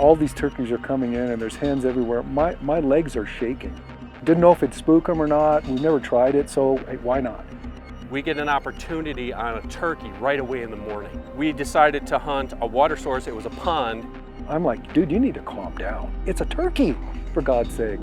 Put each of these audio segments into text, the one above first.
all these turkeys are coming in and there's hens everywhere. My legs are shaking. Didn't know if it'd spook them or not. We've never tried it, so hey, why not? We get an opportunity on a turkey right away in the morning. We decided to hunt a water source. It was a pond. I'm like, dude, you need to calm down. It's a turkey, for God's sake.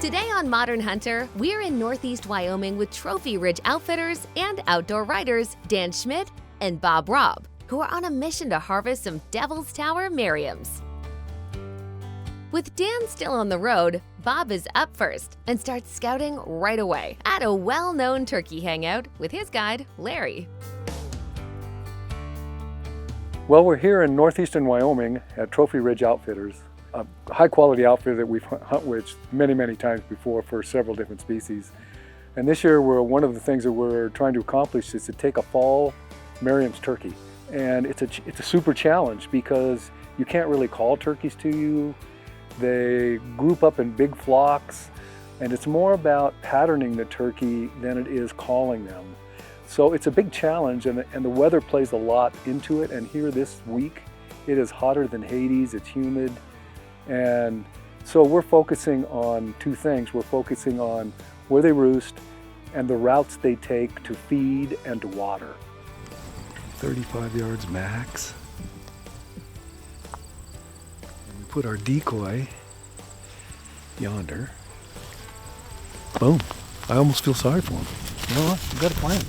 Today on Modern Hunter, we're in Northeast Wyoming with Trophy Ridge outfitters and outdoor writers Dan Schmidt and Bob Robb, who are on a mission to harvest some Devil's Tower Merriams. With Dan still on the road, Bob is up first and starts scouting right away at a well-known turkey hangout with his guide, Larry. Well, we're here in northeastern Wyoming at Trophy Ridge Outfitters, a high-quality outfitter that we've hunted with many times before for several different species. And this year, one of the things that we're trying to accomplish is to take a fall Merriam's turkey. And it's a super challenge because you can't really call turkeys to you. They group up in big flocks, and it's more about patterning the turkey than it is calling them. So it's a big challenge, and the weather plays a lot into it. And here this week, it is hotter than Hades, it's humid. And so we're focusing on two things. We're focusing on where they roost and the routes they take to feed and to water. 35 yards max. And we put our decoy yonder. Boom. I almost feel sorry for him. You know what? We've got a plan.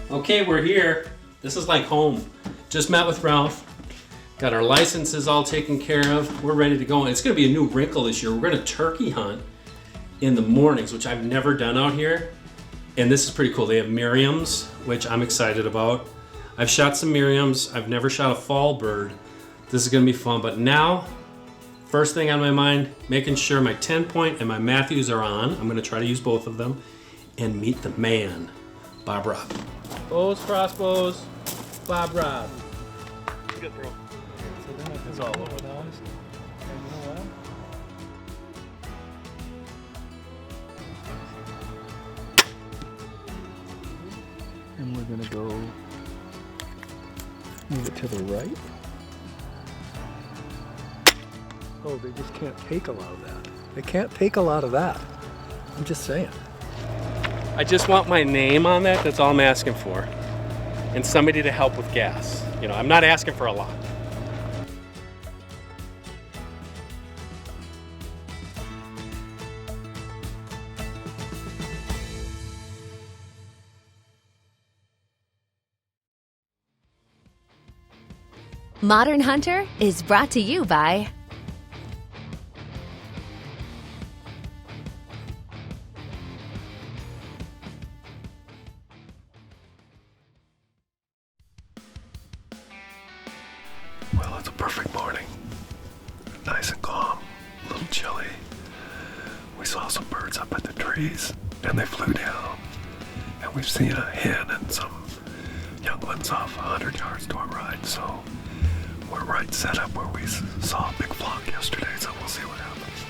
Okay, we're here. This is like home. Just met with Ralph. Got our licenses all taken care of. We're ready to go. And it's gonna be a new wrinkle this year. We're gonna turkey hunt in the mornings, which I've never done out here. And this is pretty cool. They have Merriams, which I'm excited about. I've shot some Merriams. I've never shot a fall bird. This is gonna be fun. But now, first thing on my mind, making sure my 10-point and my Matthews are on. I'm gonna try to use both of them. And meet the man, Bob Robb. Bows, crossbows, Bob Robb. Good throw. So then it's all over the house. And you know what? And we're gonna go move it to the right. Oh, they just can't take a lot of that. They can't take a lot of that. I'm just saying. I just want my name on that. That's all I'm asking for. And somebody to help with gas. You know, I'm not asking for a lot. Modern Hunter is brought to you by Well, it's a perfect morning. Nice and calm, a little chilly. We saw some birds up at the trees, and they flew down. And we've seen a hen and some young ones off 100 yards to our right, so we're right set up where we saw a big flock yesterday, so we'll see what happens.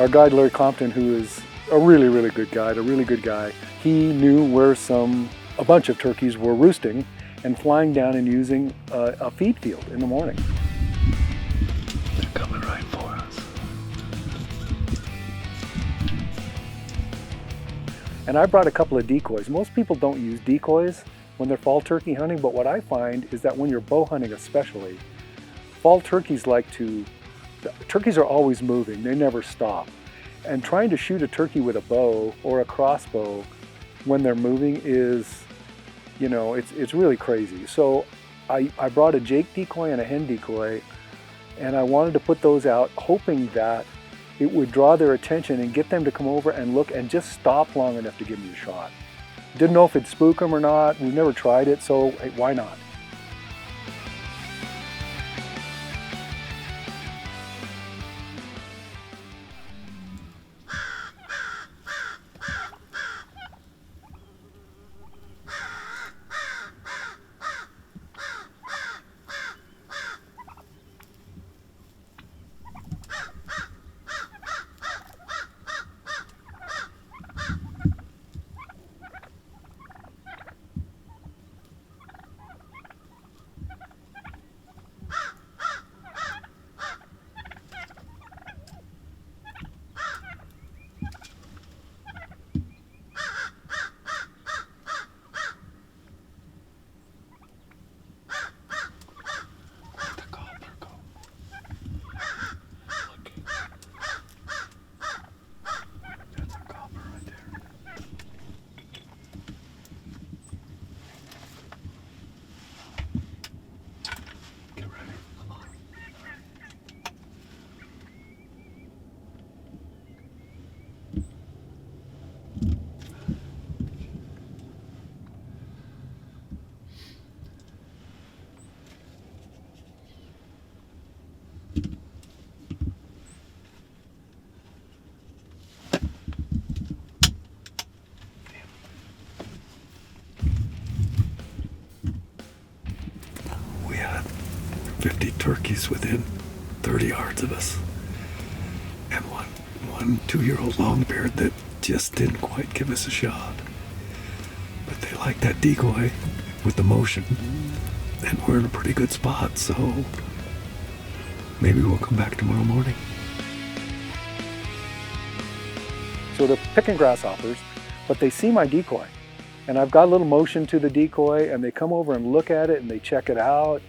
Our guide, Larry Compton, who is a really good guide, a really good guy, he knew where a bunch of turkeys were roosting and flying down and using a feed field in the morning. They're coming right for us. And I brought a couple of decoys. Most people don't use decoys when they're fall turkey hunting, but what I find is that when you're bow hunting especially, fall turkeys turkeys are always moving, they never stop. And trying to shoot a turkey with a bow or a crossbow when they're moving is, you know, it's really crazy. So I brought a Jake decoy and a hen decoy, and I wanted to put those out hoping that it would draw their attention and get them to come over and look and just stop long enough to give me a shot. Didn't know if it'd spook them or not. We've never tried it, so hey, why not? We had 50 turkeys within 30 yards of us. And one 2-year-old long-beard that just didn't quite give us a shot. But they liked that decoy with the motion. And we're in a pretty good spot, so maybe we'll come back tomorrow morning. So they're picking grasshoppers, but they see my decoy. And I've got a little motion to the decoy, and they come over and look at it and they check it out.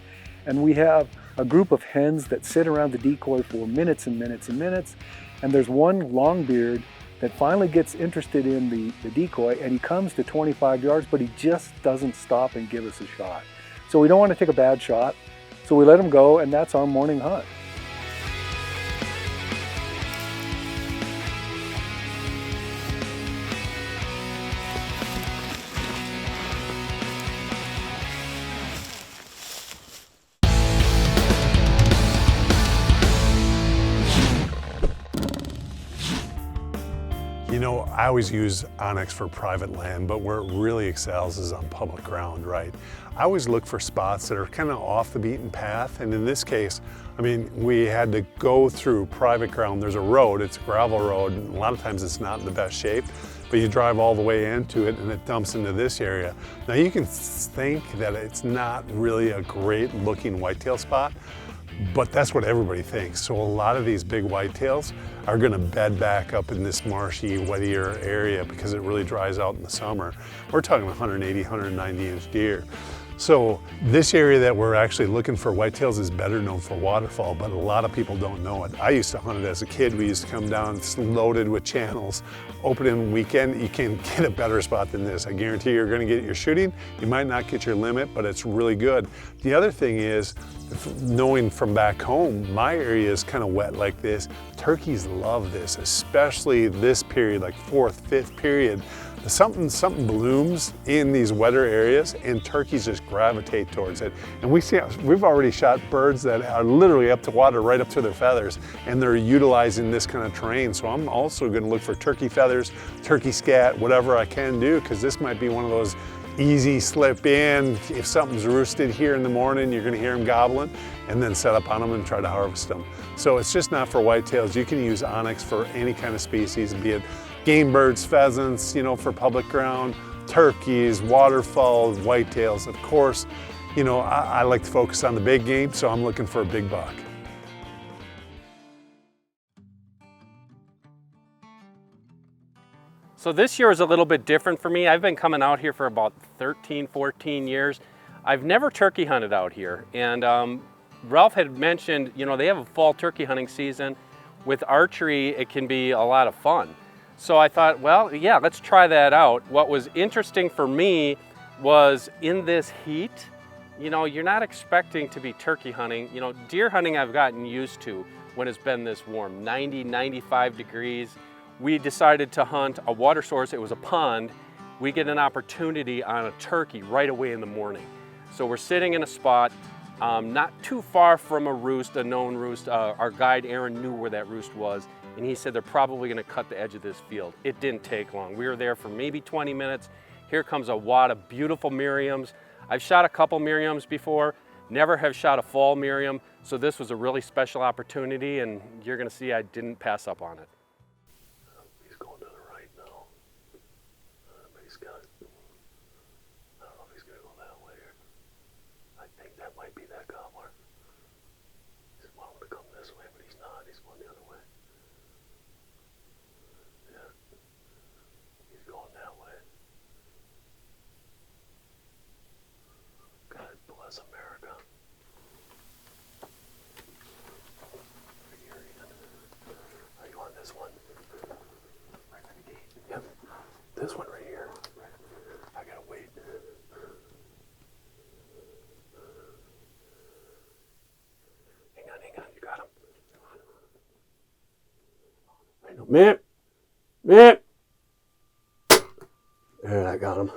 And we have a group of hens that sit around the decoy for minutes and minutes and minutes. And there's one longbeard that finally gets interested in the decoy, and he comes to 25 yards, but he just doesn't stop and give us a shot. So we don't want to take a bad shot, so we let him go, and that's our morning hunt. You know, I always use Onyx for private land, but where it really excels is on public ground, right? I always look for spots that are kind of off the beaten path, and in this case, I mean, we had to go through private ground. There's a road, it's a gravel road, and a lot of times it's not in the best shape, but you drive all the way into it and it dumps into this area. Now you can think that it's not really a great looking whitetail spot, but that's what everybody thinks. So a lot of these big whitetails are gonna bed back up in this marshy, wettier area because it really dries out in the summer. We're talking 180, 190 inch deer. So this area that we're actually looking for whitetails is better known for waterfowl, but a lot of people don't know it. I used to hunt it as a kid. We used to come down, it's loaded with channels. Opening weekend, you can get a better spot than this. I guarantee you're gonna get your shooting. You might not get your limit, but it's really good. The other thing is, knowing from back home, my area is kind of wet like this. Turkeys love this, especially this period, like 4th, 5th period. Something blooms in these wetter areas and turkeys just gravitate towards it. And we've already shot birds that are literally up to water, right up to their feathers, and they're utilizing this kind of terrain. So I'm also gonna look for turkey feathers, turkey scat, whatever I can do, because this might be one of those easy slip in. If something's roosted here in the morning, you're gonna hear them gobbling, and then set up on them and try to harvest them. So it's just not for whitetails. You can use Onyx for any kind of species, be it game birds, pheasants, you know, for public ground, turkeys, waterfowl, whitetails. Of course, you know, I like to focus on the big game, so I'm looking for a big buck. So this year is a little bit different for me. I've been coming out here for about 13, 14 years. I've never turkey hunted out here. And Ralph had mentioned, you know, they have a fall turkey hunting season. With archery, it can be a lot of fun. So I thought, well, yeah, let's try that out. What was interesting for me was in this heat, you know, you're not expecting to be turkey hunting. You know, deer hunting I've gotten used to when it's been this warm, 90, 95 degrees. We decided to hunt a water source. It was a pond. we get an opportunity on a turkey right away in the morning. So we're sitting in a spot not too far from a roost, a known roost. Our guide Aaron knew where that roost was, and he said they're probably gonna cut the edge of this field. It didn't take long. We were there for maybe 20 minutes. Here comes a wad of beautiful Merriams. I've shot a couple Merriams before, never have shot a fall Merriam, so this was a really special opportunity, and you're gonna see I didn't pass up on it. He's going to the right now. But he's got, I don't know if he's going to go that way or, I think that might be that gobbler. He's wanting to come this way, but he's not. He's going the other way. Yeah. He's going that way. God bless America. Right here, Ian. Are you on this one? Right by the gate. Yep. This one right here. I gotta wait. Hang on. You got him. I know. Man. There, I got him.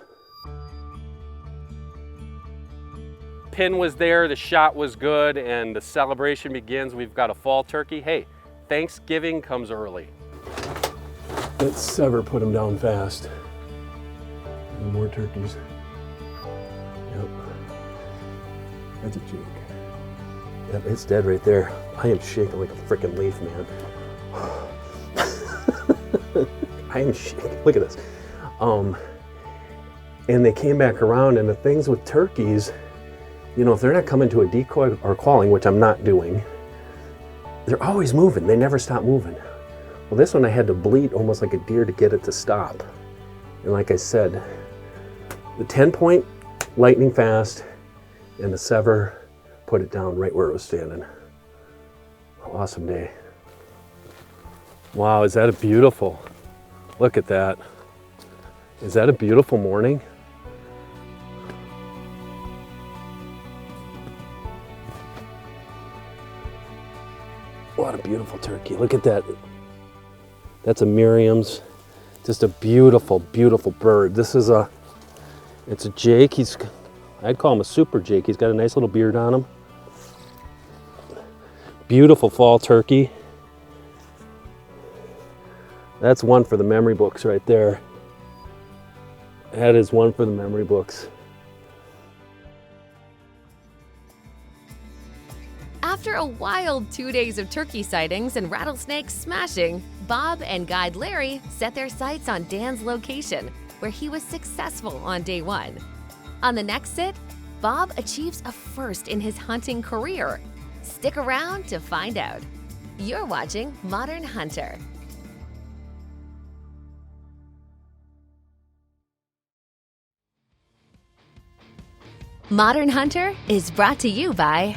Pin was there, the shot was good, and the celebration begins. We've got a fall turkey. Hey, Thanksgiving comes early. That sever put him down fast. No more turkeys. Yep. That's a jig. Yep, it's dead right there. I am shaking like a freaking leaf, man. I am shaking. Look at this. And they came back around, and the things with turkeys, you know, if they're not coming to a decoy or calling, which I'm not doing, they're always moving. They never stop moving. Well, this one I had to bleat almost like a deer to get it to stop. And like I said, the 10-point, lightning fast, and the sever put it down right where it was standing. Awesome day. Wow, is that a beautiful? Look at that. Is that a beautiful morning? What a beautiful turkey. Look at that. That's a Merriam's. Just a beautiful, beautiful bird. It's a Jake. I'd call him a super Jake. He's got a nice little beard on him. Beautiful fall turkey. That's one for the memory books right there. That is one for the memory books. After a wild 2 days of turkey sightings and rattlesnakes smashing, Bob and guide Larry set their sights on Dan's location, where he was successful on day 1. On the next sit, Bob achieves a first in his hunting career. Stick around to find out. You're watching Modern Hunter. Modern Hunter is brought to you by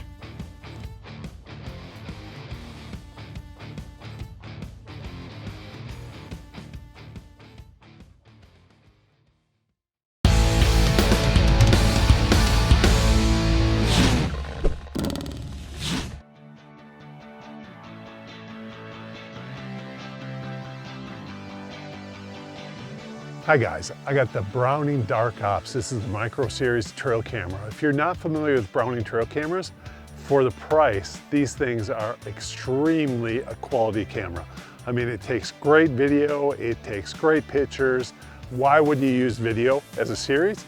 Hi guys, I got the Browning Dark Ops. This is the Micro Series trail camera. If you're not familiar with Browning trail cameras, for the price, these things are extremely a quality camera. I mean, it takes great video, it takes great pictures. Why would you use video as a series?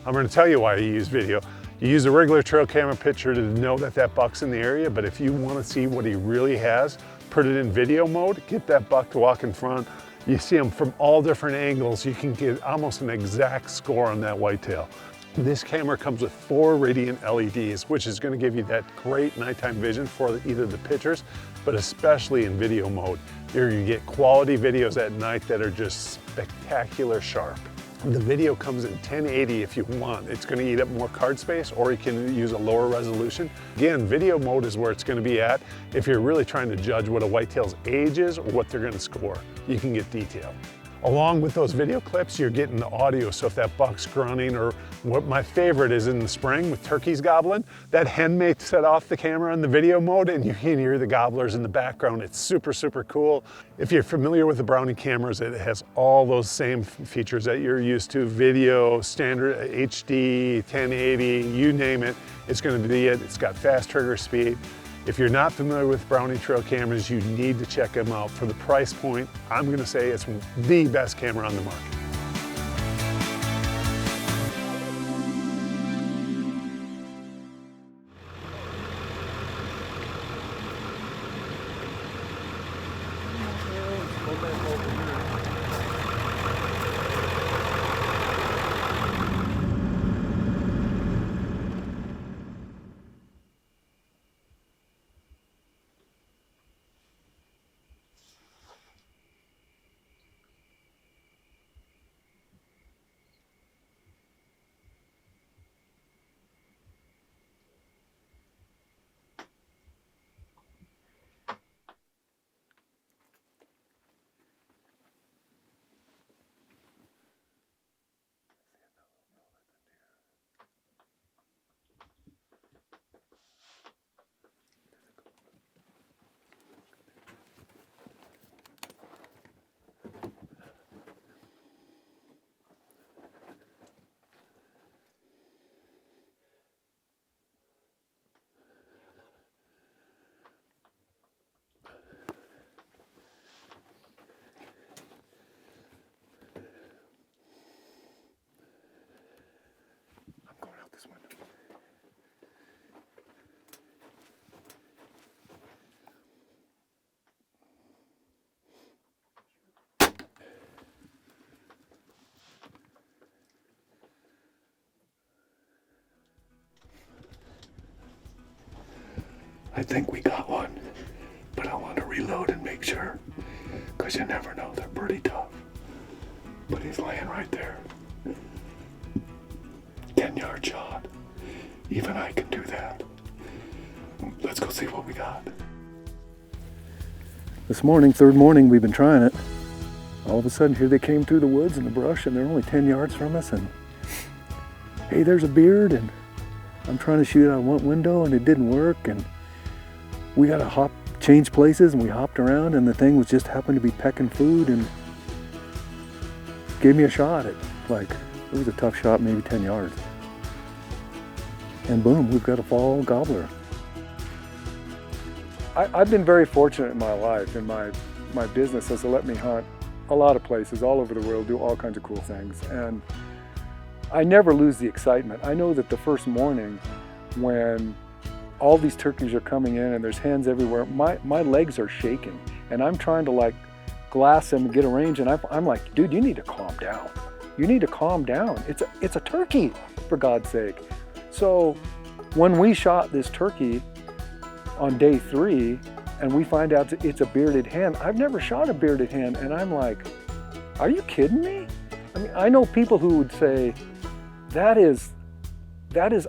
I'm gonna tell you why you use video. You use a regular trail camera picture to know that that buck's in the area, but if you wanna see what he really has, put it in video mode, get that buck to walk in front. You see them from all different angles. You can get almost an exact score on that whitetail. This camera comes with 4 radiant LEDs, which is going to give you that great nighttime vision for either the pictures, but especially in video mode. You're going to get quality videos at night that are just spectacular sharp. The video comes in 1080 if you want. It's going to eat up more card space, or you can use a lower resolution. Again, video mode is where it's going to be at if you're really trying to judge what a whitetail's age is or what they're going to score. You can get detail. Along with those video clips, you're getting the audio. So if that buck's grunting, or what my favorite is in the spring with turkeys gobbling, that hen may set off the camera in the video mode and you can hear the gobblers in the background. It's super, super cool. If you're familiar with the Browning cameras, it has all those same features that you're used to: video, standard HD, 1080, you name it, it's gonna be it. It's got fast trigger speed. If you're not familiar with Browning trail cameras, you need to check them out. For the price point, I'm gonna say it's the best camera on the market. I think we got one, but I want to reload and make sure, because you never know, they're pretty tough. But he's laying right there. 10-yard shot. Even I can do that. Let's go see what we got. This morning, third morning, we've been trying it. All of a sudden, here they came through the woods and the brush, and they're only 10 yards from us, and hey, there's a beard, and I'm trying to shoot out one window, and it didn't work, and we got to change places, and we hopped around, and the thing was just happened to be pecking food and gave me a shot at, like, it was a tough shot, maybe 10 yards. And boom, we've got a fall gobbler. I've been very fortunate in my life, and my business has let me hunt a lot of places all over the world, do all kinds of cool things. And I never lose the excitement. I know that the first morning when all these turkeys are coming in and there's hens everywhere, my legs are shaking, and I'm trying to like glass them and get a range, and I'm like, dude, you need to calm down. You need to calm down. It's a turkey, for God's sake. So when we shot this turkey on day 3 and we find out that it's a bearded hen, I've never shot a bearded hen, and I'm like, are you kidding me? I mean, I know people who would say, that is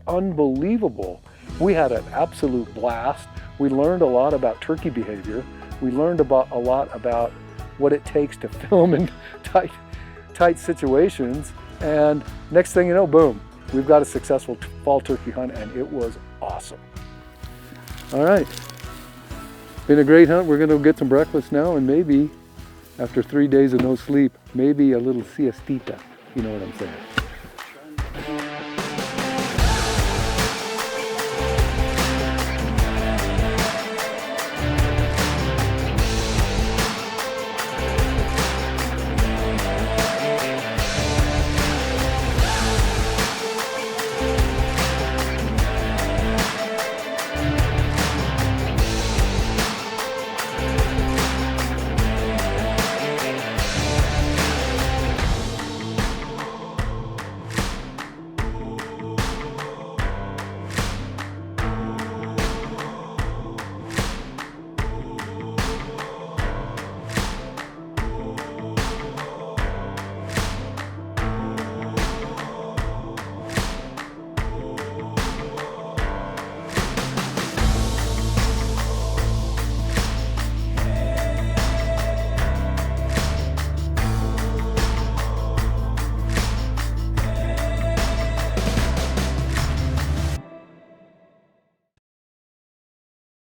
unbelievable. We had an absolute blast. We learned a lot about turkey behavior. We learned a lot about what it takes to film in tight situations. And next thing you know, boom, we've got a successful fall turkey hunt, and it was awesome. All right, been a great hunt. We're gonna get some breakfast now, and maybe after 3 days of no sleep, maybe a little siestita. You know what I'm saying.